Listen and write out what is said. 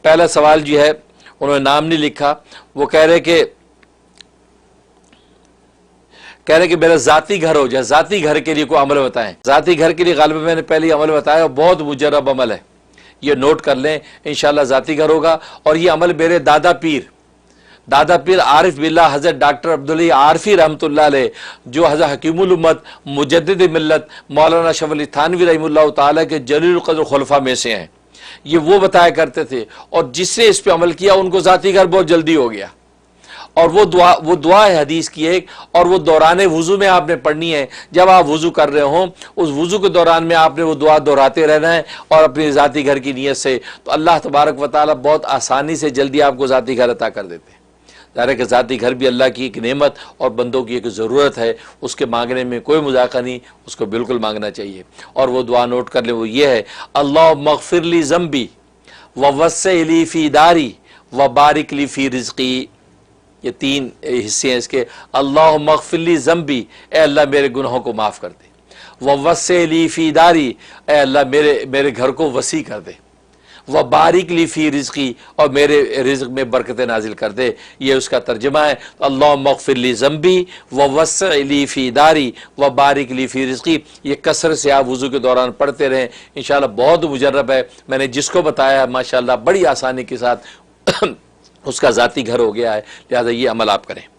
پہلا سوال جو ہے انہوں نے نام نہیں لکھا، وہ کہہ رہے کہ میرا ذاتی گھر ہو جائے، ذاتی گھر کے لیے کوئی عمل بتائیں۔ ذاتی گھر کے لیے غالباً میں نے پہلے عمل بتایا اور بہت مجرب عمل ہے، یہ نوٹ کر لیں، انشاءاللہ ذاتی گھر ہوگا۔ اور یہ عمل میرے دادا پیر عارف باللہ حضرت ڈاکٹر عبداللہ عارفی رحمۃ اللہ علیہ، جو حضرت حکیم الامت مجدد ملت مولانا اشرف علی تھانوی رحمہ اللہ تعالیٰ کے جلیل القدر خلفاء میں سے ہیں، یہ وہ بتایا کرتے تھے، اور جس سے اس پہ عمل کیا ان کو ذاتی گھر بہت جلدی ہو گیا۔ اور وہ دعا ہے حدیث کی ایک، اور وہ دوران وضو میں آپ نے پڑھنی ہے، جب آپ وضو کر رہے ہوں اس وضو کے دوران میں آپ نے وہ دعا دہراتے رہنا ہے، اور اپنی ذاتی گھر کی نیت سے، تو اللہ تبارک و تعالیٰ بہت آسانی سے جلدی آپ کو ذاتی گھر عطا کر دیتے ہیں۔ ظاہر ہے کہ ذاتی گھر بھی اللہ کی ایک نعمت اور بندوں کی ایک ضرورت ہے، اس کے مانگنے میں کوئی مذاکرہ نہیں، اس کو بالکل مانگنا چاہیے۔ اور وہ دعا نوٹ کر لیں، وہ یہ ہے، اللہم اغفر لی ذنبی ووسع لی فی داری وبارک لی فی رزقی۔ یہ تین حصے ہیں اس کے۔ اللہم اغفر لی ذنبی، اے اللہ میرے گناہوں کو معاف کر دے، ووسع لی فی داری، اے اللہ میرے گھر کو وسیع کر دے، وبارک لی فی رزقی، اور میرے رزق میں برکتیں نازل کر دے۔ یہ اس کا ترجمہ ہے، اللہم اغفر لی ذنبی ووسع لی فی داری وبارک لی فی رزقی۔ یہ کثرت سے آپ وضو کے دوران پڑھتے رہیں، انشاءاللہ بہت مجرب ہے۔ میں نے جس کو بتایا ماشاءاللہ بڑی آسانی کے ساتھ اس کا ذاتی گھر ہو گیا ہے، لہذا یہ عمل آپ کریں۔